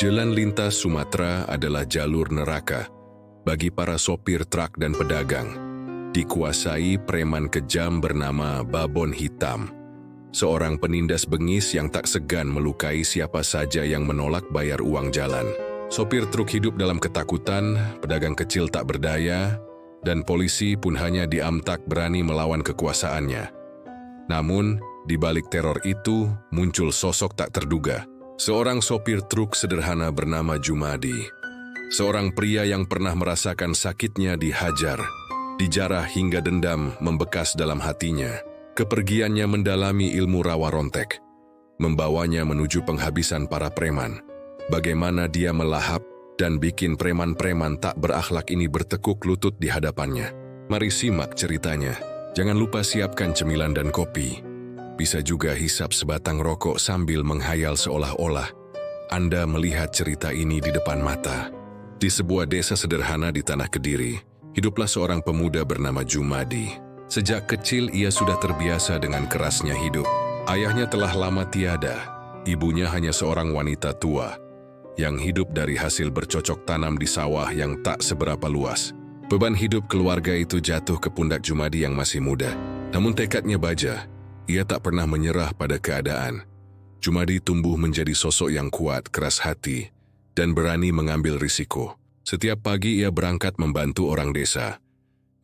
Jalan lintas Sumatera adalah jalur neraka bagi para sopir truk dan pedagang. Dikuasai preman kejam bernama Babon Hitam, seorang penindas bengis yang tak segan melukai siapa saja yang menolak bayar uang jalan. Sopir truk hidup dalam ketakutan, pedagang kecil tak berdaya, dan polisi pun hanya diamtak berani melawan kekuasaannya. Namun, di balik teror itu muncul sosok tak terduga. Seorang sopir truk sederhana bernama Jumadi. Seorang pria yang pernah merasakan sakitnya dihajar, dijarah hingga dendam membekas dalam hatinya. Kepergiannya mendalami ilmu rawa rontek, membawanya menuju penghabisan para preman. Bagaimana dia melahap dan bikin preman-preman tak berakhlak ini bertekuk lutut di hadapannya. Mari simak ceritanya. Jangan lupa siapkan cemilan dan kopi. Bisa juga hisap sebatang rokok sambil menghayal seolah-olah Anda melihat cerita ini di depan mata. Di sebuah desa sederhana di Tanah Kediri, hiduplah seorang pemuda bernama Jumadi. Sejak kecil ia sudah terbiasa dengan kerasnya hidup. Ayahnya telah lama tiada, ibunya hanya seorang wanita tua yang hidup dari hasil bercocok tanam di sawah yang tak seberapa luas. Beban hidup keluarga itu jatuh ke pundak Jumadi yang masih muda. Namun tekadnya baja, ia tak pernah menyerah pada keadaan. Jumadi tumbuh menjadi sosok yang kuat, keras hati, dan berani mengambil risiko. Setiap pagi ia berangkat membantu orang desa,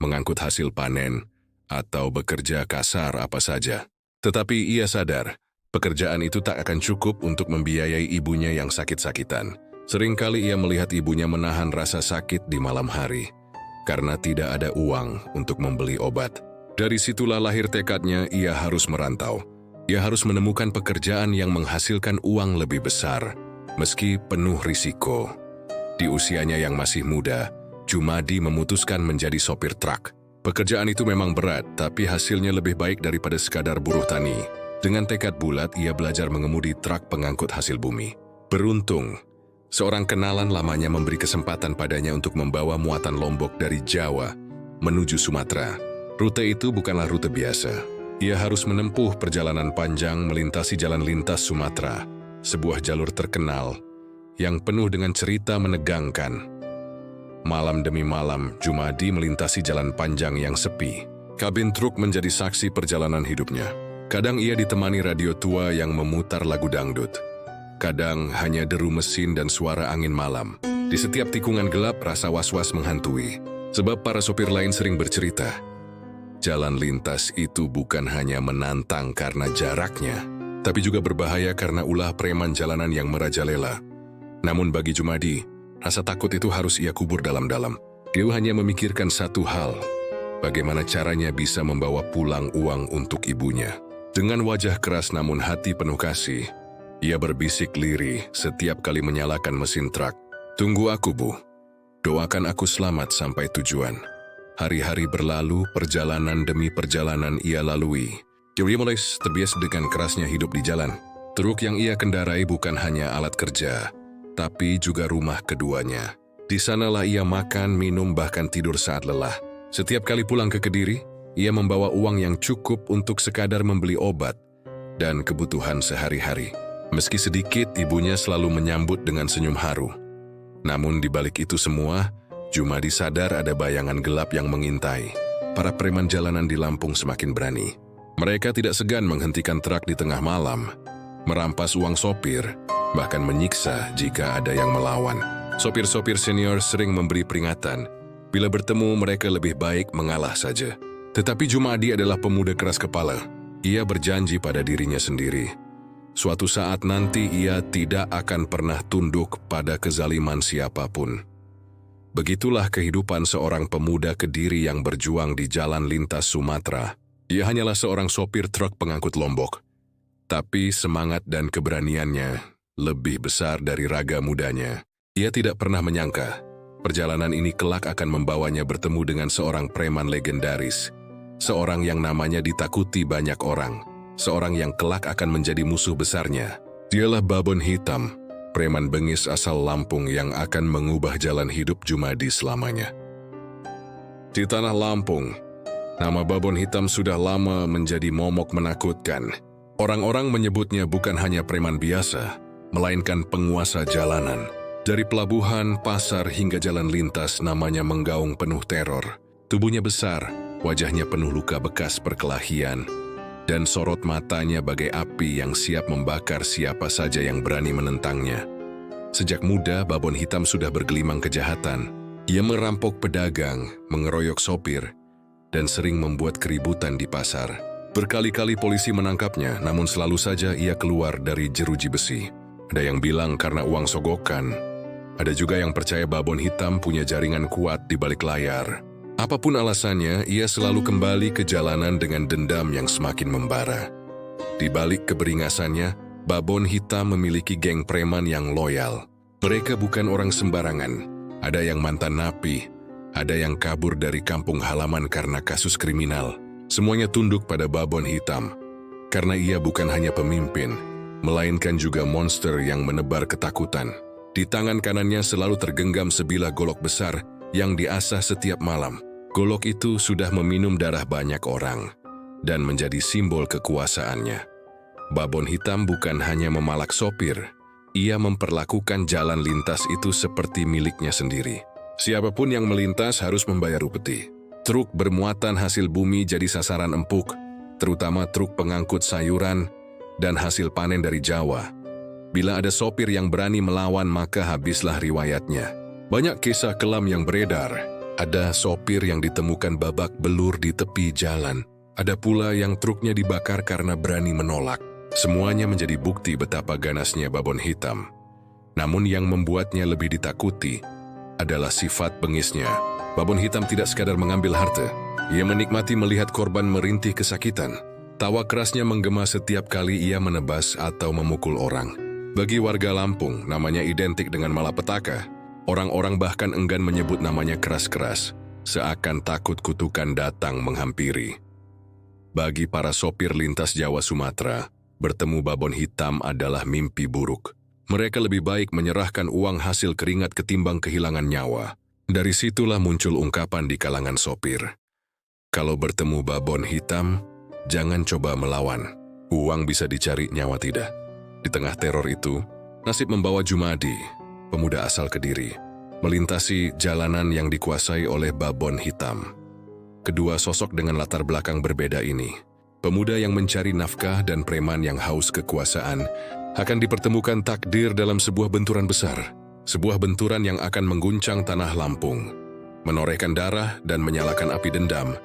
mengangkut hasil panen, atau bekerja kasar apa saja. Tetapi ia sadar, pekerjaan itu tak akan cukup untuk membiayai ibunya yang sakit-sakitan. Seringkali ia melihat ibunya menahan rasa sakit di malam hari, karena tidak ada uang untuk membeli obat. Dari situlah lahir tekadnya, ia harus merantau. Ia harus menemukan pekerjaan yang menghasilkan uang lebih besar, meski penuh risiko. Di usianya yang masih muda, Jumadi memutuskan menjadi sopir truk. Pekerjaan itu memang berat, tapi hasilnya lebih baik daripada sekadar buruh tani. Dengan tekad bulat, ia belajar mengemudi truk pengangkut hasil bumi. Beruntung, seorang kenalan lamanya memberi kesempatan padanya untuk membawa muatan lombok dari Jawa menuju Sumatera. Rute itu bukanlah rute biasa. Ia harus menempuh perjalanan panjang melintasi jalan lintas Sumatera, sebuah jalur terkenal yang penuh dengan cerita menegangkan. Malam demi malam, Jumadi melintasi jalan panjang yang sepi. Kabin truk menjadi saksi perjalanan hidupnya. Kadang ia ditemani radio tua yang memutar lagu dangdut. Kadang hanya deru mesin dan suara angin malam. Di setiap tikungan gelap, rasa was-was menghantui. Sebab para sopir lain sering bercerita, jalan lintas itu bukan hanya menantang karena jaraknya, tapi juga berbahaya karena ulah preman jalanan yang merajalela. Namun bagi Jumadi, rasa takut itu harus ia kubur dalam-dalam. Dia hanya memikirkan satu hal, bagaimana caranya bisa membawa pulang uang untuk ibunya. Dengan wajah keras namun hati penuh kasih, ia berbisik lirih setiap kali menyalakan mesin truk. Tunggu aku, Bu. Doakan aku selamat sampai tujuan. Hari-hari berlalu, perjalanan demi perjalanan ia lalui. Dia mulai terbiasa dengan kerasnya hidup di jalan. Truk yang ia kendarai bukan hanya alat kerja, tapi juga rumah keduanya. Di sanalah ia makan, minum, bahkan tidur saat lelah. Setiap kali pulang ke Kediri, ia membawa uang yang cukup untuk sekadar membeli obat dan kebutuhan sehari-hari. Meski sedikit, ibunya selalu menyambut dengan senyum haru. Namun di balik itu semua, Jumadi sadar ada bayangan gelap yang mengintai. Para preman jalanan di Lampung semakin berani. Mereka tidak segan menghentikan truk di tengah malam, merampas uang sopir, bahkan menyiksa jika ada yang melawan. Sopir-sopir senior sering memberi peringatan. Bila bertemu, mereka lebih baik mengalah saja. Tetapi Jumadi adalah pemuda keras kepala. Ia berjanji pada dirinya sendiri, suatu saat nanti ia tidak akan pernah tunduk pada kezaliman siapapun. Begitulah kehidupan seorang pemuda Kediri yang berjuang di jalan lintas Sumatera. Ia hanyalah seorang sopir truk pengangkut lombok. Tapi semangat dan keberaniannya lebih besar dari raga mudanya. Ia tidak pernah menyangka perjalanan ini kelak akan membawanya bertemu dengan seorang preman legendaris. Seorang yang namanya ditakuti banyak orang. Seorang yang kelak akan menjadi musuh besarnya. Dialah Babon Hitam, preman bengis asal Lampung yang akan mengubah jalan hidup Jumadi selamanya. Di tanah Lampung, nama Babon Hitam sudah lama menjadi momok menakutkan. Orang-orang menyebutnya bukan hanya preman biasa, melainkan penguasa jalanan. Dari pelabuhan, pasar, hingga jalan lintas namanya menggaung penuh teror. Tubuhnya besar, wajahnya penuh luka bekas perkelahian, dan sorot matanya bagai api yang siap membakar siapa saja yang berani menentangnya. Sejak muda, Babon Hitam sudah bergelimang kejahatan. Ia merampok pedagang, mengeroyok sopir, dan sering membuat keributan di pasar. Berkali-kali polisi menangkapnya, namun selalu saja ia keluar dari jeruji besi. Ada yang bilang karena uang sogokan. Ada juga yang percaya Babon Hitam punya jaringan kuat di balik layar. Apapun alasannya, ia selalu kembali ke jalanan dengan dendam yang semakin membara. Di balik keberingasannya, Babon Hitam memiliki geng preman yang loyal. Mereka bukan orang sembarangan. Ada yang mantan napi, ada yang kabur dari kampung halaman karena kasus kriminal. Semuanya tunduk pada Babon Hitam, karena ia bukan hanya pemimpin, melainkan juga monster yang menebar ketakutan. Di tangan kanannya selalu tergenggam sebilah golok besar yang diasah setiap malam. Golok itu sudah meminum darah banyak orang dan menjadi simbol kekuasaannya. Babon Hitam bukan hanya memalak sopir, ia memperlakukan jalan lintas itu seperti miliknya sendiri. Siapapun yang melintas harus membayar upeti. Truk bermuatan hasil bumi jadi sasaran empuk, terutama truk pengangkut sayuran dan hasil panen dari Jawa. Bila ada sopir yang berani melawan, maka habislah riwayatnya. Banyak kisah kelam yang beredar. Ada sopir yang ditemukan babak belur di tepi jalan. Ada pula yang truknya dibakar karena berani menolak. Semuanya menjadi bukti betapa ganasnya Babon Hitam. Namun yang membuatnya lebih ditakuti adalah sifat bengisnya. Babon Hitam tidak sekadar mengambil harta. Ia menikmati melihat korban merintih kesakitan. Tawa kerasnya menggema setiap kali ia menebas atau memukul orang. Bagi warga Lampung, namanya identik dengan malapetaka. Orang-orang bahkan enggan menyebut namanya keras-keras, seakan takut kutukan datang menghampiri. Bagi para sopir lintas Jawa Sumatera, bertemu Babon Hitam adalah mimpi buruk. Mereka lebih baik menyerahkan uang hasil keringat ketimbang kehilangan nyawa. Dari situlah muncul ungkapan di kalangan sopir. Kalau bertemu Babon Hitam, jangan coba melawan. Uang bisa dicari, nyawa tidak. Di tengah teror itu, nasib membawa Jumadi, pemuda asal Kediri, melintasi jalanan yang dikuasai oleh Babon Hitam. Kedua sosok dengan latar belakang berbeda ini, pemuda yang mencari nafkah dan preman yang haus kekuasaan, akan dipertemukan takdir dalam sebuah benturan besar. Sebuah benturan yang akan mengguncang tanah Lampung, menorehkan darah dan menyalakan api dendam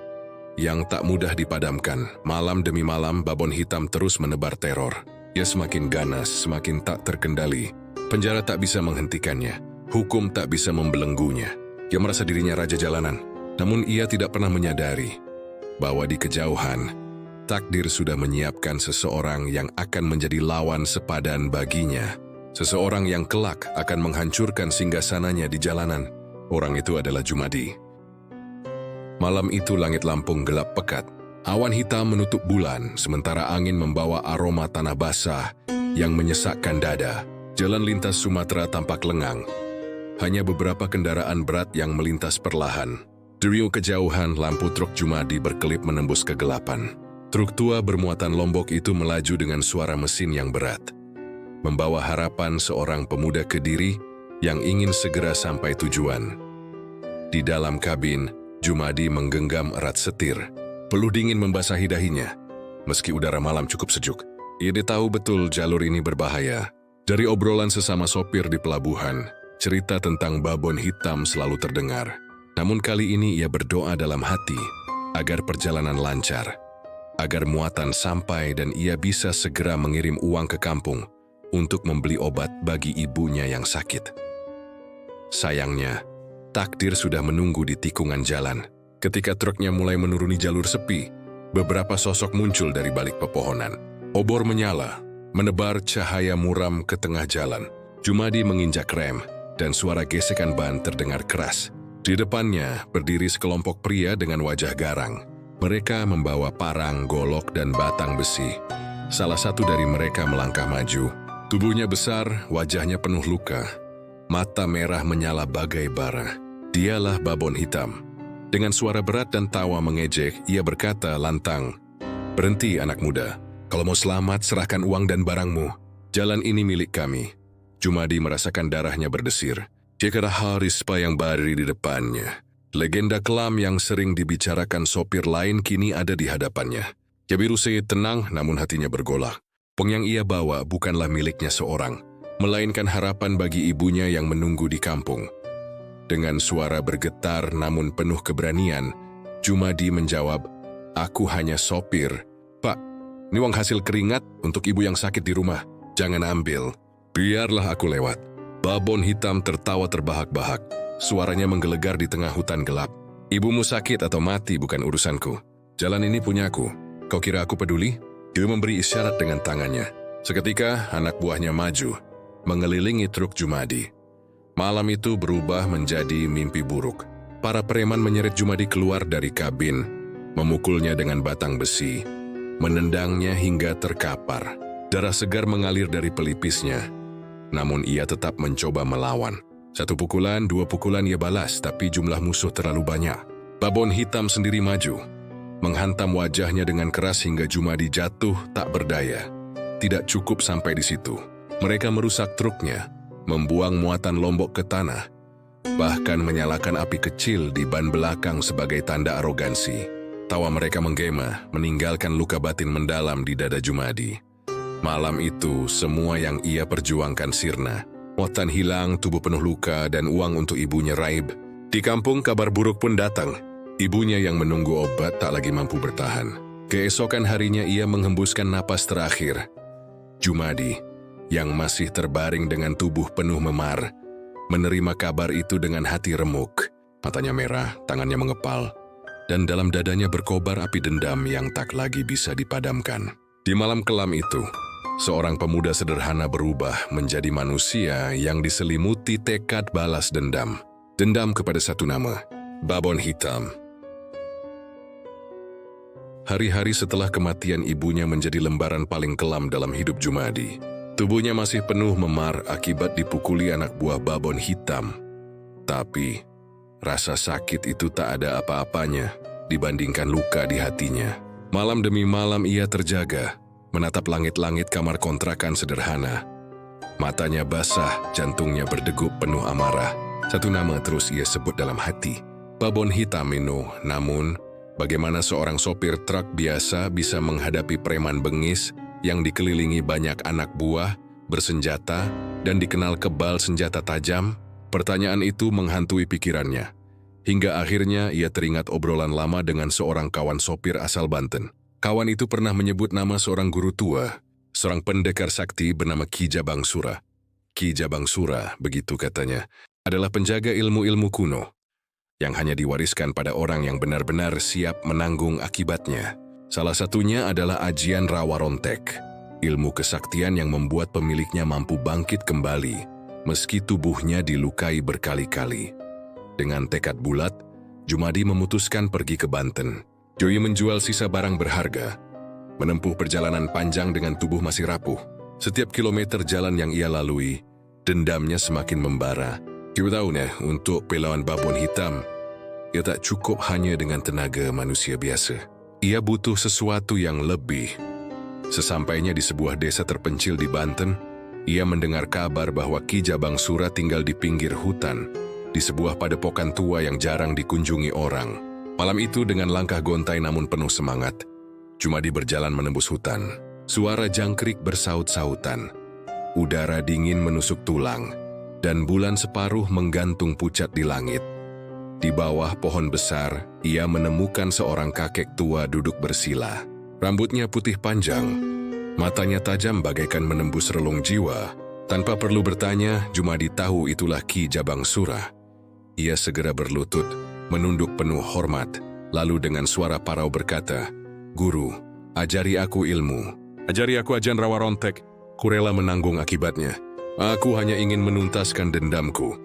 yang tak mudah dipadamkan. Malam demi malam, Babon Hitam terus menebar teror. Ia semakin ganas, semakin tak terkendali. Penjara tak bisa menghentikannya. Hukum tak bisa membelenggunya. Ia merasa dirinya raja jalanan. Namun ia tidak pernah menyadari bahwa di kejauhan, takdir sudah menyiapkan seseorang yang akan menjadi lawan sepadan baginya. Seseorang yang kelak akan menghancurkan singgasananya di jalanan. Orang itu adalah Jumadi. Malam itu langit Lampung gelap pekat. Awan hitam menutup bulan, sementara angin membawa aroma tanah basah yang menyesakkan dada. Jalan lintas Sumatera tampak lengang. Hanya beberapa kendaraan berat yang melintas perlahan. Di riuh kejauhan, lampu truk Jumadi berkelip menembus kegelapan. Truk tua bermuatan Lombok itu melaju dengan suara mesin yang berat, membawa harapan seorang pemuda Kediri yang ingin segera sampai tujuan. Di dalam kabin, Jumadi menggenggam erat setir. Peluh dingin membasahi dahinya. Meski udara malam cukup sejuk, ia tahu betul jalur ini berbahaya. Dari obrolan sesama sopir di pelabuhan, cerita tentang Babon Hitam selalu terdengar. Namun kali ini ia berdoa dalam hati agar perjalanan lancar, agar muatan sampai dan ia bisa segera mengirim uang ke kampung untuk membeli obat bagi ibunya yang sakit. Sayangnya, takdir sudah menunggu di tikungan jalan. Ketika truknya mulai menuruni jalur sepi, beberapa sosok muncul dari balik pepohonan. Obor menyala, menebar cahaya muram ke tengah jalan. Jumadi menginjak rem, dan suara gesekan ban terdengar keras. Di depannya berdiri sekelompok pria dengan wajah garang. Mereka membawa parang, golok, dan batang besi. Salah satu dari mereka melangkah maju. Tubuhnya besar, wajahnya penuh luka. Mata merah menyala bagai bara. Dialah Babon Hitam. Dengan suara berat dan tawa mengejek, ia berkata lantang, "Berhenti anak muda. Kalau mau selamat, serahkan uang dan barangmu. Jalan ini milik kami. Jumadi merasakan darahnya berdesir. Dia kira Harispa yang berdiri di depannya. Legenda kelam yang sering dibicarakan sopir lain kini ada di hadapannya. Jabirusei tenang namun hatinya bergolak. Pong yang ia bawa bukanlah miliknya seorang, melainkan harapan bagi ibunya yang menunggu di kampung. Dengan suara bergetar namun penuh keberanian, Jumadi menjawab, "Aku hanya sopir. Pak, ini uang hasil keringat untuk ibu yang sakit di rumah. Jangan ambil. Biarlah aku lewat." Babon hitam tertawa terbahak-bahak. Suaranya menggelegar di tengah hutan gelap. "Ibumu sakit atau mati bukan urusanku. Jalan ini punyaku. Kau kira aku peduli?" Dia memberi isyarat dengan tangannya. Seketika anak buahnya maju, mengelilingi truk Jumadi. Malam itu berubah menjadi mimpi buruk. Para preman menyeret Jumadi keluar dari kabin, memukulnya dengan batang besi, menendangnya hingga terkapar. Darah segar mengalir dari pelipisnya, namun ia tetap mencoba melawan. 1 pukulan, 2 pukulan ia balas, tapi jumlah musuh terlalu banyak. Babon hitam sendiri maju, menghantam wajahnya dengan keras hingga Jumadi jatuh tak berdaya. Tidak cukup sampai di situ. Mereka merusak truknya, membuang muatan Lombok ke tanah, bahkan menyalakan api kecil di ban belakang sebagai tanda arogansi. Tawa mereka menggema, meninggalkan luka batin mendalam di dada Jumadi. Malam itu, semua yang ia perjuangkan sirna. Muatan hilang, tubuh penuh luka, dan uang untuk ibunya raib. Di kampung, kabar buruk pun datang. Ibunya yang menunggu obat tak lagi mampu bertahan. Keesokan harinya ia menghembuskan napas terakhir. Jumadi, yang masih terbaring dengan tubuh penuh memar, menerima kabar itu dengan hati remuk. Matanya merah, tangannya mengepal, dan dalam dadanya berkobar api dendam yang tak lagi bisa dipadamkan. Di malam kelam itu, seorang pemuda sederhana berubah menjadi manusia yang diselimuti tekad balas dendam. Dendam kepada satu nama, Babon Hitam. Hari-hari setelah kematian ibunya menjadi lembaran paling kelam dalam hidup Jumadi. Tubuhnya masih penuh memar akibat dipukuli anak buah Babon Hitam. Tapi, rasa sakit itu tak ada apa-apanya dibandingkan luka di hatinya. Malam demi malam ia terjaga, menatap langit-langit kamar kontrakan sederhana. Matanya basah, jantungnya berdegup penuh amarah. Satu nama terus ia sebut dalam hati, Babon Hitam Mino. Namun, bagaimana seorang sopir truk biasa bisa menghadapi preman bengis yang dikelilingi banyak anak buah, bersenjata, dan dikenal kebal senjata tajam? Pertanyaan itu menghantui pikirannya. Hingga akhirnya ia teringat obrolan lama dengan seorang kawan sopir asal Banten. Kawan itu pernah menyebut nama seorang guru tua, seorang pendekar sakti bernama Ki Jabang Sura. Ki Jabang Sura, begitu katanya, adalah penjaga ilmu-ilmu kuno yang hanya diwariskan pada orang yang benar-benar siap menanggung akibatnya. Salah satunya adalah ajian Rawa Rontek, ilmu kesaktian yang membuat pemiliknya mampu bangkit kembali meski tubuhnya dilukai berkali-kali. Dengan tekad bulat, Jumadi memutuskan pergi ke Banten. Joy menjual sisa barang berharga, menempuh perjalanan panjang dengan tubuh masih rapuh. Setiap kilometer jalan yang ia lalui, dendamnya semakin membara. Kita tahu untuk pahlawan Babon Hitam, ia tak cukup hanya dengan tenaga manusia biasa. Ia butuh sesuatu yang lebih. Sesampainya di sebuah desa terpencil di Banten, ia mendengar kabar bahwa Ki Jabang Sura tinggal di pinggir hutan, di sebuah padepokan tua yang jarang dikunjungi orang. Malam itu dengan langkah gontai namun penuh semangat, Jumadi berjalan menembus hutan. Suara jangkrik bersaut-sautan, udara dingin menusuk tulang, dan bulan separuh menggantung pucat di langit. Di bawah pohon besar, ia menemukan seorang kakek tua duduk bersila. Rambutnya putih panjang, matanya tajam bagaikan menembus relung jiwa. Tanpa perlu bertanya, Jumadi tahu itulah Ki Jabang Sura. Ia segera berlutut, menunduk penuh hormat, lalu dengan suara parau berkata, "Guru, ajari aku ilmu. Ajari aku ajian Rawa Rontek. Kurela menanggung akibatnya. Aku hanya ingin menuntaskan dendamku."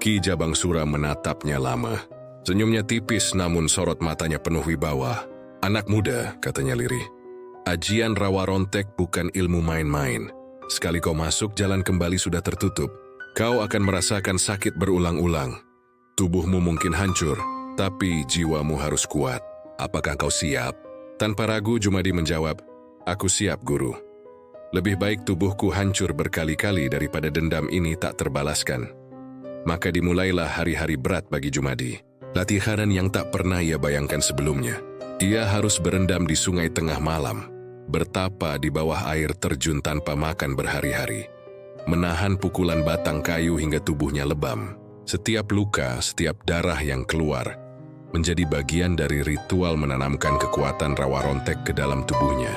Ki Jabang Sura menatapnya lama. Senyumnya tipis namun sorot matanya penuh wibawa. "Anak muda," katanya lirih, "ajian Rawa Rontek bukan ilmu main-main. Sekali kau masuk, jalan kembali sudah tertutup. Kau akan merasakan sakit berulang-ulang. Tubuhmu mungkin hancur, tapi jiwamu harus kuat. Apakah kau siap?" Tanpa ragu, Jumadi menjawab, "Aku siap, Guru." Lebih baik tubuhku hancur berkali-kali daripada dendam ini tak terbalaskan. Maka dimulailah hari-hari berat bagi Jumadi. Latihan yang tak pernah ia bayangkan sebelumnya. Ia harus berendam di sungai tengah malam, bertapa di bawah air terjun tanpa makan berhari-hari, menahan pukulan batang kayu hingga tubuhnya lebam. Setiap luka, setiap darah yang keluar, menjadi bagian dari ritual menanamkan kekuatan rawa rontek ke dalam tubuhnya.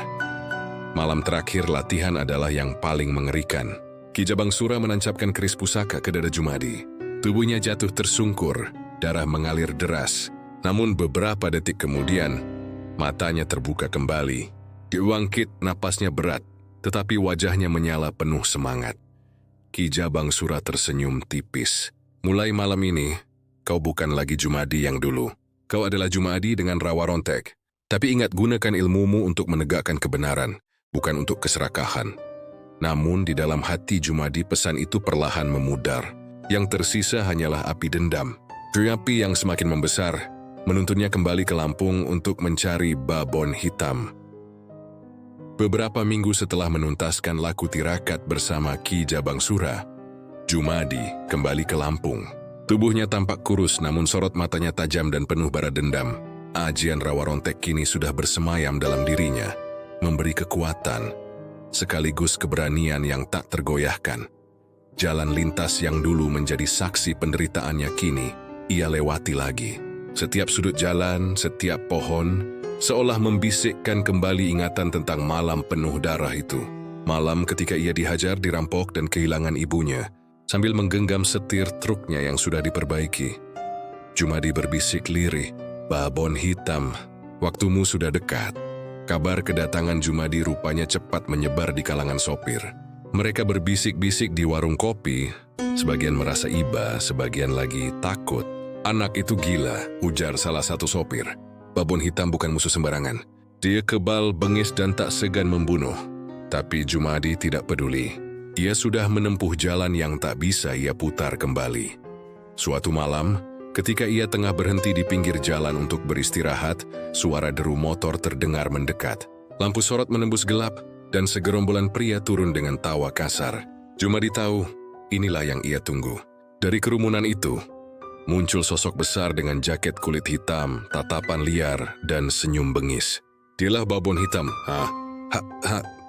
Malam terakhir latihan adalah yang paling mengerikan. Ki Jabang Sura menancapkan keris pusaka ke dada Jumadi. Tubuhnya jatuh tersungkur, darah mengalir deras. Namun beberapa detik kemudian, matanya terbuka kembali. Diungkit, napasnya berat, tetapi wajahnya menyala penuh semangat. Ki Jabang Sura tersenyum tipis. Mulai malam ini, kau bukan lagi Jumadi yang dulu. Kau adalah Jumadi dengan rawa rontek. Tapi ingat, gunakan ilmumu untuk menegakkan kebenaran, bukan untuk keserakahan. Namun di dalam hati Jumadi pesan itu perlahan memudar. Yang tersisa hanyalah api dendam. Api yang semakin membesar, menuntunnya kembali ke Lampung untuk mencari babon hitam. Beberapa minggu setelah menuntaskan laku tirakat bersama Ki Jabang Sura, Jumadi kembali ke Lampung. Tubuhnya tampak kurus namun sorot matanya tajam dan penuh bara dendam. Ajian rawa rontek kini sudah bersemayam dalam dirinya, memberi kekuatan, sekaligus keberanian yang tak tergoyahkan. Jalan lintas yang dulu menjadi saksi penderitaannya kini, ia lewati lagi. Setiap sudut jalan, setiap pohon, seolah membisikkan kembali ingatan tentang malam penuh darah itu. Malam ketika ia dihajar, dirampok dan kehilangan ibunya, sambil menggenggam setir truknya yang sudah diperbaiki. Jumadi berbisik lirih, "Babon hitam, waktumu sudah dekat." Kabar kedatangan Jumadi rupanya cepat menyebar di kalangan sopir. Mereka berbisik-bisik di warung kopi, sebagian merasa iba, sebagian lagi takut. "Anak itu gila," ujar salah satu sopir. "Babon hitam bukan musuh sembarangan. Dia kebal, bengis dan tak segan membunuh." Tapi Jumadi tidak peduli. Ia sudah menempuh jalan yang tak bisa ia putar kembali. Suatu malam, ketika ia tengah berhenti di pinggir jalan untuk beristirahat, suara deru motor terdengar mendekat. Lampu sorot menembus gelap, dan segerombolan pria turun dengan tawa kasar. Jumadi tahu, inilah yang ia tunggu. Dari kerumunan itu, muncul sosok besar dengan jaket kulit hitam, tatapan liar, dan senyum bengis. Dialah babon hitam.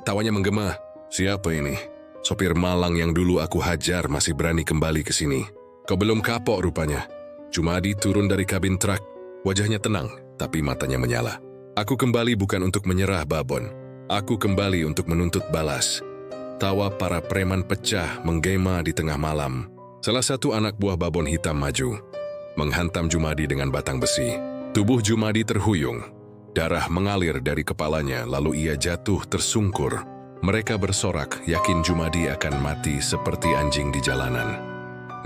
Tawanya menggema. "Siapa ini? Sopir malang yang dulu aku hajar masih berani kembali ke sini. Kau belum kapok rupanya." Jumadi turun dari kabin truk. Wajahnya tenang, tapi matanya menyala. "Aku kembali bukan untuk menyerah, Babon. Aku kembali untuk menuntut balas." Tawa para preman pecah menggema di tengah malam. Salah satu anak buah babon hitam maju, menghantam Jumadi dengan batang besi. Tubuh Jumadi terhuyung. Darah mengalir dari kepalanya, lalu ia jatuh tersungkur. Mereka bersorak, yakin Jumadi akan mati seperti anjing di jalanan.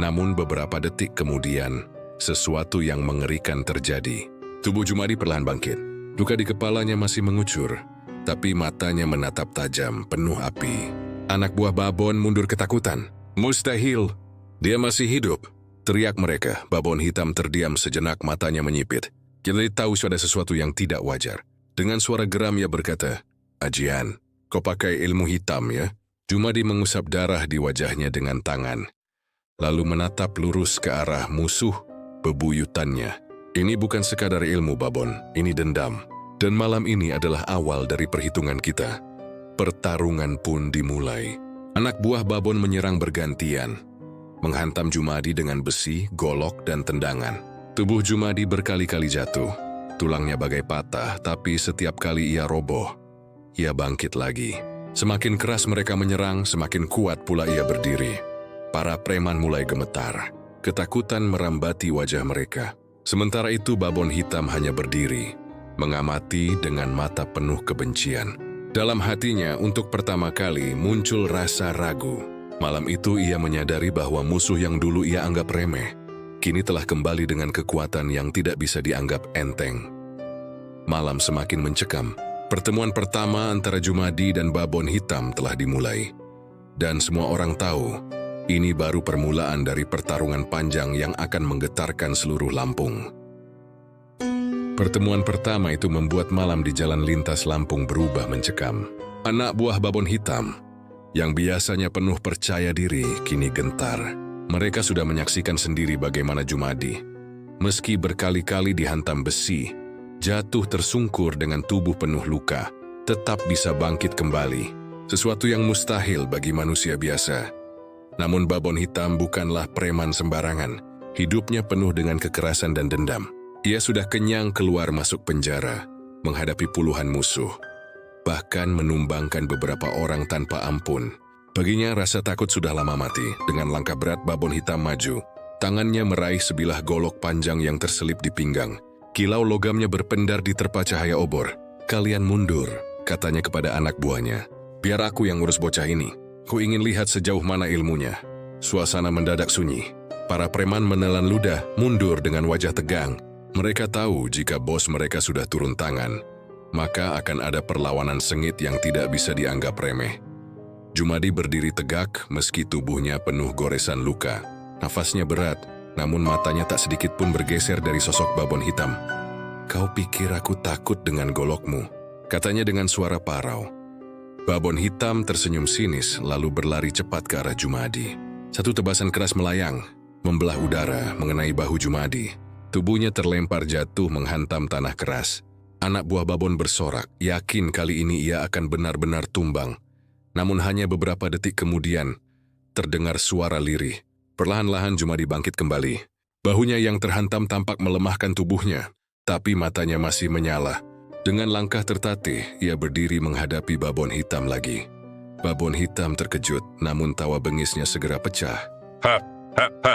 Namun beberapa detik kemudian, sesuatu yang mengerikan terjadi. Tubuh Jumadi perlahan bangkit. Luka di kepalanya masih mengucur, tapi matanya menatap tajam, penuh api. Anak buah babon mundur ketakutan. "Mustahil! Dia masih hidup!" teriak mereka. Babon hitam terdiam sejenak, matanya menyipit. Jumadi tahu ada sesuatu yang tidak wajar. Dengan suara geram ia berkata, "Ajian, kau pakai ilmu hitam ya?" Jumadi mengusap darah di wajahnya dengan tangan, lalu menatap lurus ke arah musuh bebuyutannya. "Ini bukan sekadar ilmu, Babon, ini dendam. Dan malam ini adalah awal dari perhitungan kita." Pertarungan pun dimulai. Anak buah babon menyerang bergantian, menghantam Jumadi dengan besi, golok, dan tendangan. Tubuh Jumadi berkali-kali jatuh. Tulangnya bagai patah, tapi setiap kali ia roboh, ia bangkit lagi. Semakin keras mereka menyerang, semakin kuat pula ia berdiri. Para preman mulai gemetar. Ketakutan merambati wajah mereka. Sementara itu babon hitam hanya berdiri, mengamati dengan mata penuh kebencian. Dalam hatinya untuk pertama kali muncul rasa ragu. Malam itu ia menyadari bahwa musuh yang dulu ia anggap remeh, kini telah kembali dengan kekuatan yang tidak bisa dianggap enteng. Malam semakin mencekam. Pertemuan pertama antara Jumadi dan babon hitam telah dimulai. Dan semua orang tahu, ini baru permulaan dari pertarungan panjang yang akan menggetarkan seluruh Lampung. Pertemuan pertama itu membuat malam di jalan lintas Lampung berubah mencekam. Anak buah babon hitam, Yang biasanya penuh percaya diri, kini gentar. Mereka sudah menyaksikan sendiri bagaimana Jumadi, meski berkali-kali dihantam besi, jatuh tersungkur dengan tubuh penuh luka, tetap bisa bangkit kembali. Sesuatu yang mustahil bagi manusia biasa. Namun Babon Hitam bukanlah preman sembarangan. Hidupnya penuh dengan kekerasan dan dendam. Ia sudah kenyang keluar masuk penjara, menghadapi puluhan musuh, bahkan menumbangkan beberapa orang tanpa ampun. Baginya rasa takut sudah lama mati. Dengan langkah berat Babon Hitam maju. Tangannya meraih sebilah golok panjang yang terselip di pinggang. Kilau logamnya berpendar di terpa cahaya obor. "Kalian mundur," katanya kepada anak buahnya. "Biar aku yang ngurus bocah ini. Ku ingin lihat sejauh mana ilmunya." Suasana mendadak sunyi. Para preman menelan ludah, mundur dengan wajah tegang. Mereka tahu jika bos mereka sudah turun tangan, maka akan ada perlawanan sengit yang tidak bisa dianggap remeh. Jumadi berdiri tegak meski tubuhnya penuh goresan luka. Nafasnya berat, namun matanya tak sedikit pun bergeser dari sosok Babon Hitam. "Kau pikir aku takut dengan golokmu?" katanya dengan suara parau. Babon Hitam tersenyum sinis lalu berlari cepat ke arah Jumadi. Satu tebasan keras melayang, membelah udara mengenai bahu Jumadi. Tubuhnya terlempar jatuh menghantam tanah keras. Anak buah Babon bersorak, yakin kali ini ia akan benar-benar tumbang. Namun hanya beberapa detik kemudian, terdengar suara lirih. Perlahan-lahan Jumadi bangkit kembali. Bahunya yang terhantam tampak melemahkan tubuhnya, tapi matanya masih menyala. Dengan langkah tertatih, ia berdiri menghadapi Babon Hitam lagi. Babon Hitam terkejut, namun tawa bengisnya segera pecah. "Ha, ha, ha.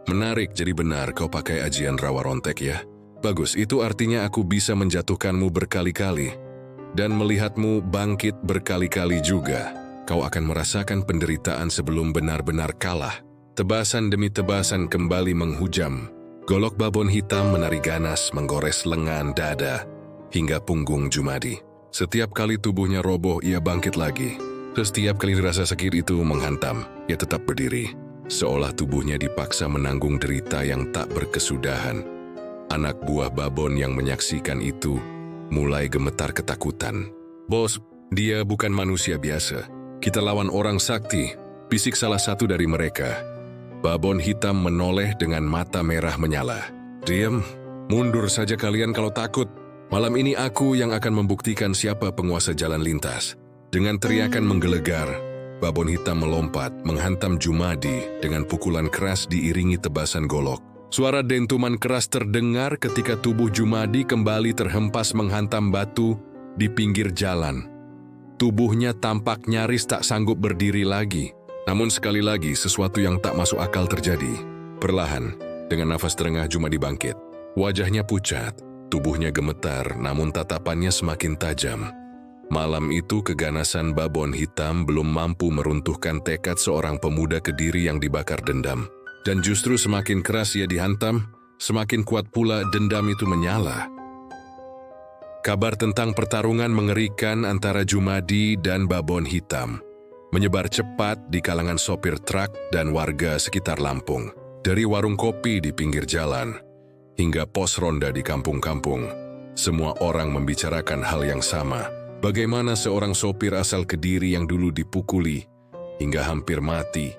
Menarik, jadi benar kau pakai ajian rawa rontek ya. Bagus, itu artinya aku bisa menjatuhkanmu berkali-kali. Dan melihatmu bangkit berkali-kali juga. Kau akan merasakan penderitaan sebelum benar-benar kalah." Tebasan demi tebasan kembali menghujam. Golok Babon Hitam menari ganas menggores lengan, dada, hingga punggung Jumadi. Setiap kali tubuhnya roboh, ia bangkit lagi. Setiap kali rasa sakit itu menghantam, ia tetap berdiri. Seolah tubuhnya dipaksa menanggung derita yang tak berkesudahan. Anak buah Babon yang menyaksikan itu mulai gemetar ketakutan. "Bos, dia bukan manusia biasa. Kita lawan orang sakti," bisik salah satu dari mereka. Babon Hitam menoleh dengan mata merah menyala. "Diam, mundur saja kalian kalau takut. Malam ini aku yang akan membuktikan siapa penguasa jalan lintas." Dengan teriakan menggelegar, Babon Hitam melompat, menghantam Jumadi dengan pukulan keras diiringi tebasan golok. Suara dentuman keras terdengar ketika tubuh Jumadi kembali terhempas menghantam batu di pinggir jalan. Tubuhnya tampak nyaris tak sanggup berdiri lagi. Namun sekali lagi sesuatu yang tak masuk akal terjadi. Perlahan, dengan nafas terengah Jumadi bangkit. Wajahnya pucat, tubuhnya gemetar, namun tatapannya semakin tajam. Malam itu keganasan Babon Hitam belum mampu meruntuhkan tekad seorang pemuda Kediri yang dibakar dendam. Dan justru semakin keras ia dihantam, semakin kuat pula dendam itu menyala. Kabar tentang pertarungan mengerikan antara Jumadi dan Babon Hitam menyebar cepat di kalangan sopir truk dan warga sekitar Lampung. Dari warung kopi di pinggir jalan, hingga pos ronda di kampung-kampung, semua orang membicarakan hal yang sama. Bagaimana seorang sopir asal Kediri yang dulu dipukuli hingga hampir mati,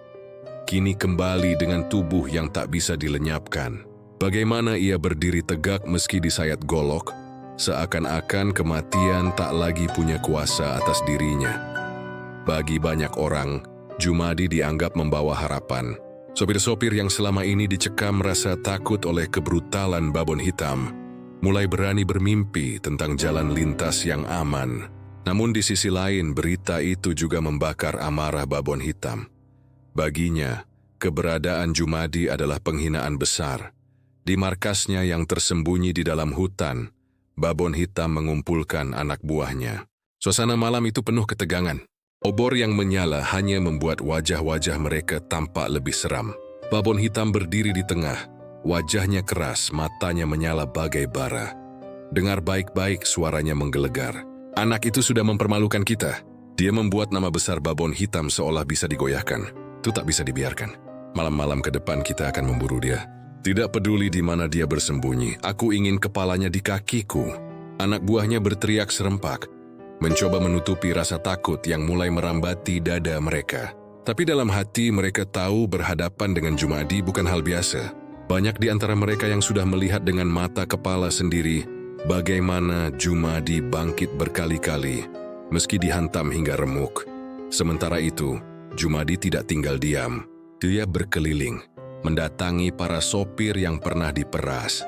kini kembali dengan tubuh yang tak bisa dilenyapkan. Bagaimana ia berdiri tegak meski disayat golok, seakan-akan kematian tak lagi punya kuasa atas dirinya. Bagi banyak orang, Jumadi dianggap membawa harapan. Sopir-sopir yang selama ini dicekam rasa takut oleh kebrutalan Babon Hitam, mulai berani bermimpi tentang jalan lintas yang aman. Namun di sisi lain, berita itu juga membakar amarah Babon Hitam. Baginya, keberadaan Jumadi adalah penghinaan besar. Di markasnya yang tersembunyi di dalam hutan, Babon Hitam mengumpulkan anak buahnya. Suasana malam itu penuh ketegangan. Obor yang menyala hanya membuat wajah-wajah mereka tampak lebih seram. Babon Hitam berdiri di tengah, wajahnya keras, matanya menyala bagai bara. Dengar baik-baik, suaranya menggelegar. "Anak itu sudah mempermalukan kita. Dia membuat nama besar Babon Hitam seolah bisa digoyahkan. Itu tak bisa dibiarkan. Malam-malam ke depan kita akan memburu dia. Tidak peduli di mana dia bersembunyi, aku ingin kepalanya di kakiku." Anak buahnya berteriak serempak. mencoba menutupi rasa takut yang mulai merambati dada mereka. Tapi dalam hati mereka tahu berhadapan dengan Jumadi bukan hal biasa. Banyak di antara mereka yang sudah melihat dengan mata kepala sendiri bagaimana Jumadi bangkit berkali-kali, meski dihantam hingga remuk. Sementara itu, Jumadi tidak tinggal diam. Dia berkeliling, mendatangi para sopir yang pernah diperas,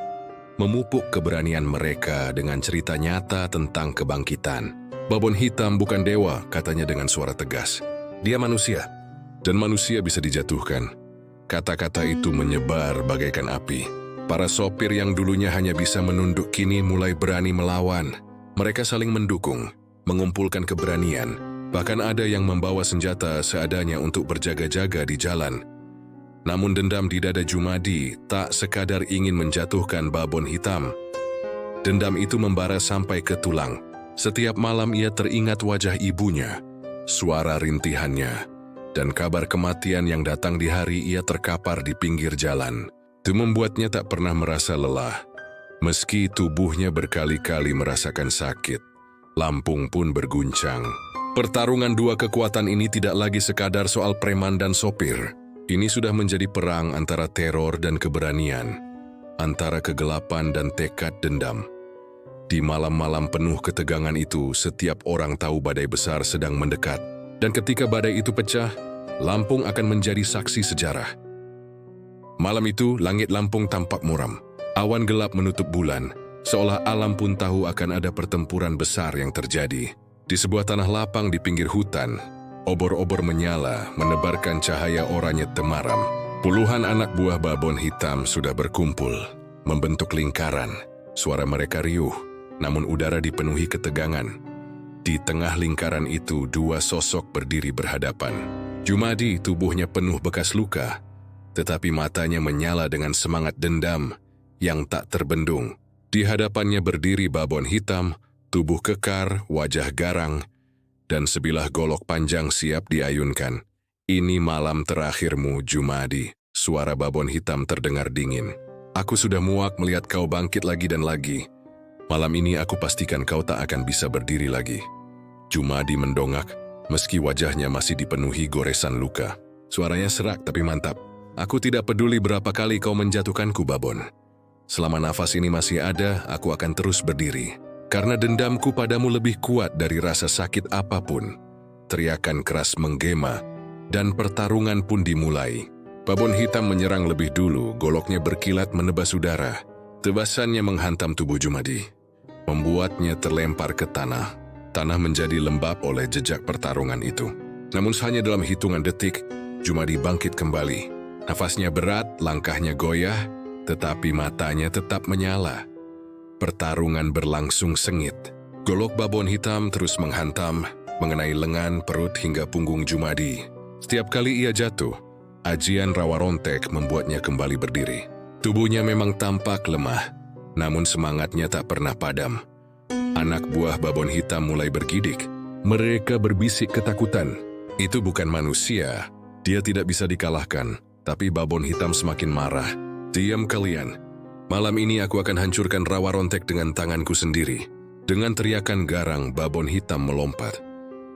memupuk keberanian mereka dengan cerita nyata tentang kebangkitan. Babon Hitam bukan dewa, katanya dengan suara tegas. Dia manusia, dan manusia bisa dijatuhkan. Kata-kata itu menyebar bagaikan api. Para sopir yang dulunya hanya bisa menunduk kini mulai berani melawan. Mereka saling mendukung, mengumpulkan keberanian. Bahkan ada yang membawa senjata seadanya untuk berjaga-jaga di jalan. Namun dendam di dada Jumadi tak sekadar ingin menjatuhkan Babon Hitam. Dendam itu membara sampai ke tulang. Setiap malam ia teringat wajah ibunya, suara rintihannya, dan kabar kematian yang datang di hari ia terkapar di pinggir jalan. Itu membuatnya tak pernah merasa lelah. Meski tubuhnya berkali-kali merasakan sakit, lambung pun berguncang. Pertarungan dua kekuatan ini tidak lagi sekadar soal preman dan sopir. Ini sudah menjadi perang antara teror dan keberanian, antara kegelapan dan tekad dendam. Di malam-malam penuh ketegangan itu, setiap orang tahu badai besar sedang mendekat. Dan ketika badai itu pecah, Lampung akan menjadi saksi sejarah. Malam itu, langit Lampung tampak muram. Awan gelap menutup bulan, seolah alam pun tahu akan ada pertempuran besar yang terjadi. Di sebuah tanah lapang di pinggir hutan, obor-obor menyala, menebarkan cahaya oranye temaram. Puluhan anak buah Babon Hitam sudah berkumpul, membentuk lingkaran. Suara mereka riuh, namun udara dipenuhi ketegangan. Di tengah lingkaran itu, dua sosok berdiri berhadapan. Jumadi, tubuhnya penuh bekas luka, tetapi matanya menyala dengan semangat dendam yang tak terbendung. Di hadapannya berdiri Babon Hitam, tubuh kekar, wajah garang, dan sebilah golok panjang siap diayunkan. Ini malam terakhirmu, Jumadi. Suara Babon Hitam terdengar dingin. Aku sudah muak melihat kau bangkit lagi dan lagi. Malam ini aku pastikan kau tak akan bisa berdiri lagi. Jumadi mendongak, meski wajahnya masih dipenuhi goresan luka. Suaranya serak tapi mantap. Aku tidak peduli berapa kali kau menjatuhkanku, Babon. Selama nafas ini masih ada, aku akan terus berdiri. Karena dendamku padamu lebih kuat dari rasa sakit apapun. Teriakan keras menggema, dan pertarungan pun dimulai. Babon Hitam menyerang lebih dulu, goloknya berkilat menebas udara. Tebasannya menghantam tubuh Jumadi, membuatnya terlempar ke tanah. Tanah menjadi lembab oleh jejak pertarungan itu. Namun hanya dalam hitungan detik, Jumadi bangkit kembali. Nafasnya berat, langkahnya goyah, tetapi matanya tetap menyala. Pertarungan berlangsung sengit. Golok Babon Hitam terus menghantam, mengenai lengan, perut hingga punggung Jumadi. Setiap kali ia jatuh, ajian rawa rontek membuatnya kembali berdiri. Tubuhnya memang tampak lemah, namun semangatnya tak pernah padam. Anak buah Babon Hitam mulai bergidik. Mereka berbisik ketakutan. Itu bukan manusia, dia tidak bisa dikalahkan. Tapi Babon Hitam semakin marah. Diam kalian. Malam ini aku akan hancurkan rawa rontek dengan tanganku sendiri. Dengan teriakan garang, Babon Hitam melompat,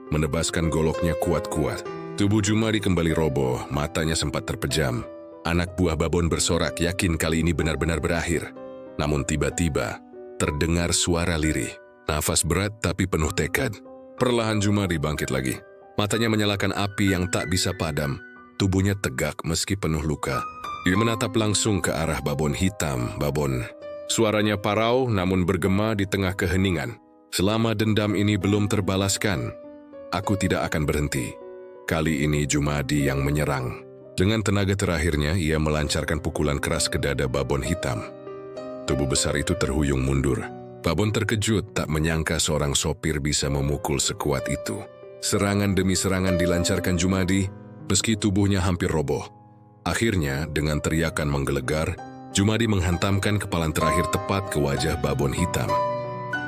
menebaskan goloknya kuat-kuat. Tubuh Jumadi kembali roboh, matanya sempat terpejam. Anak buah Babon bersorak, yakin kali ini benar-benar berakhir. Namun tiba-tiba, terdengar suara lirih. Nafas berat tapi penuh tekad. Perlahan Jumadi bangkit lagi. Matanya menyalakan api yang tak bisa padam. Tubuhnya tegak meski penuh luka. Dia menatap langsung ke arah Babon Hitam. Babon. Suaranya parau namun bergema di tengah keheningan. Selama dendam ini belum terbalaskan, aku tidak akan berhenti. Kali ini Jumadi yang menyerang. Dengan tenaga terakhirnya, ia melancarkan pukulan keras ke dada Babon Hitam. Tubuh besar itu terhuyung mundur. Babon terkejut, tak menyangka seorang sopir bisa memukul sekuat itu. Serangan demi serangan dilancarkan Jumadi, meski tubuhnya hampir roboh. Akhirnya, dengan teriakan menggelegar, Jumadi menghantamkan kepalan terakhir tepat ke wajah Babon Hitam.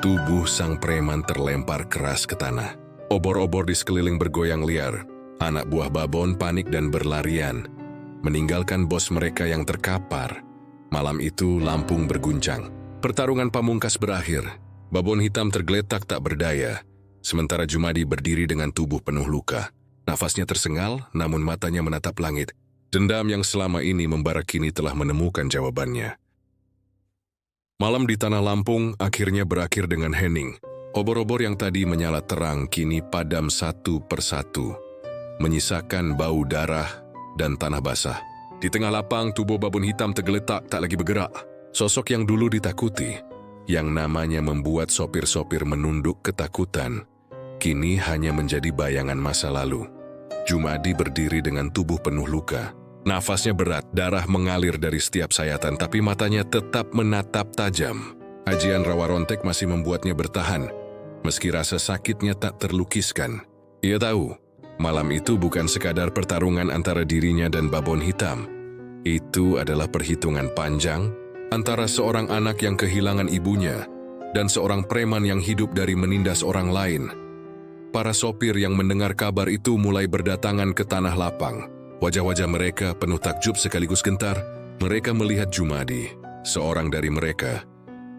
Tubuh sang preman terlempar keras ke tanah. Obor-obor di sekeliling bergoyang liar. Anak buah Babon panik dan berlarian, meninggalkan bos mereka yang terkapar. Malam itu Lampung berguncang. Pertarungan pamungkas berakhir. Babon Hitam tergeletak tak berdaya. sementara Jumadi berdiri dengan tubuh penuh luka. Nafasnya tersengal, namun matanya menatap langit. Dendam yang selama ini membara kini telah menemukan jawabannya. Malam di Tanah Lampung akhirnya berakhir dengan hening. Obor-obor yang tadi menyala terang kini padam satu persatu, menyisakan bau darah dan tanah basah. Di tengah lapang, tubuh babon hitam tergeletak tak lagi bergerak. Sosok yang dulu ditakuti, yang namanya membuat sopir-sopir menunduk ketakutan, kini hanya menjadi bayangan masa lalu. Jumadi berdiri dengan tubuh penuh luka. Nafasnya berat, darah mengalir dari setiap sayatan, tapi matanya tetap menatap tajam. Ajian Rawa Rontek masih membuatnya bertahan, meski rasa sakitnya tak terlukiskan. Ia tahu, malam itu bukan sekadar pertarungan antara dirinya dan babon hitam. Itu adalah perhitungan panjang antara seorang anak yang kehilangan ibunya dan seorang preman yang hidup dari menindas orang lain. Para sopir yang mendengar kabar itu mulai berdatangan ke Tanah Lapang. Wajah-wajah mereka penuh takjub sekaligus gentar. Mereka melihat Jumadi, seorang dari mereka,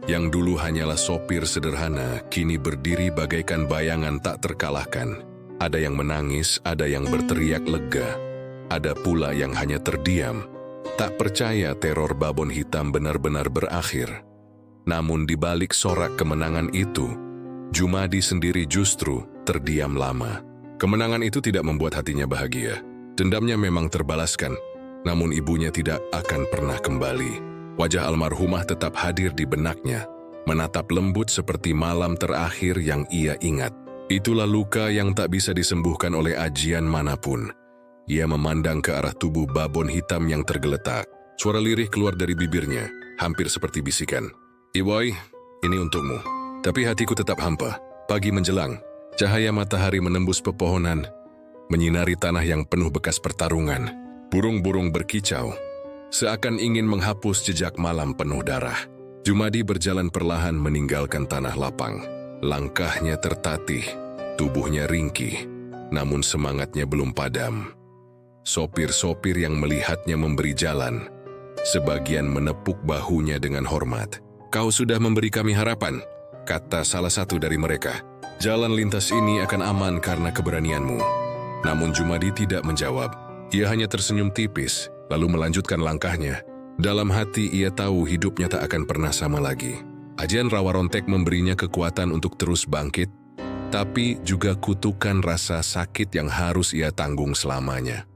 yang dulu hanyalah sopir sederhana, kini berdiri bagaikan bayangan tak terkalahkan. Ada yang menangis, ada yang berteriak lega, ada pula yang hanya terdiam, tak percaya teror babon hitam benar-benar berakhir. Namun di balik sorak kemenangan itu, Jumadi sendiri justru terdiam lama. Kemenangan itu tidak membuat hatinya bahagia. Dendamnya memang terbalaskan, namun ibunya tidak akan pernah kembali. Wajah almarhumah tetap hadir di benaknya, menatap lembut seperti malam terakhir yang ia ingat. Itulah luka yang tak bisa disembuhkan oleh ajian manapun. Ia memandang ke arah tubuh babon hitam yang tergeletak. Suara lirih keluar dari bibirnya, hampir seperti bisikan. "Iwoy, ini untukmu." Tapi hatiku tetap hampa. Pagi menjelang, cahaya matahari menembus pepohonan, menyinari tanah yang penuh bekas pertarungan. Burung-burung berkicau, seakan ingin menghapus jejak malam penuh darah. Jumadi berjalan perlahan meninggalkan Tanah Lapang. Langkahnya tertatih, tubuhnya ringkih, namun semangatnya belum padam. Sopir-sopir yang melihatnya memberi jalan, sebagian menepuk bahunya dengan hormat. "Kau sudah memberi kami harapan," kata salah satu dari mereka. "Jalan lintas ini akan aman karena keberanianmu." Namun Jumadi tidak menjawab. Ia hanya tersenyum tipis, lalu melanjutkan langkahnya. Dalam hati ia tahu hidupnya tak akan pernah sama lagi. Ajian Rawa Rontek memberinya kekuatan untuk terus bangkit, tapi juga kutukan rasa sakit yang harus ia tanggung selamanya.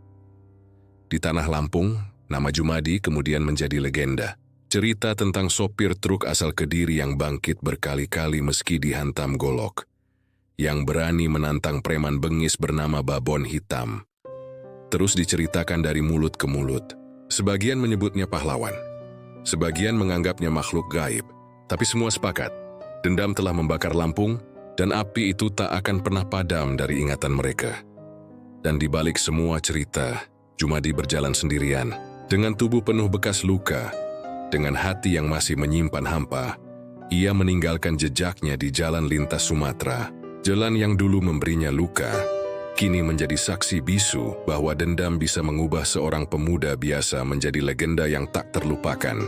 Di Tanah Lampung, nama Jumadi kemudian menjadi legenda. Cerita tentang sopir truk asal Kediri yang bangkit berkali-kali meski dihantam golok, yang berani menantang preman bengis bernama Babon Hitam, terus diceritakan dari mulut ke mulut. Sebagian menyebutnya pahlawan, sebagian menganggapnya makhluk gaib, tapi semua sepakat, dendam telah membakar Lampung, dan api itu tak akan pernah padam dari ingatan mereka. Dan di balik semua cerita, Jumadi berjalan sendirian, dengan tubuh penuh bekas luka, dengan hati yang masih menyimpan hampa. Ia meninggalkan jejaknya di jalan lintas Sumatera. Jalan yang dulu memberinya luka, kini menjadi saksi bisu bahwa dendam bisa mengubah seorang pemuda biasa menjadi legenda yang tak terlupakan.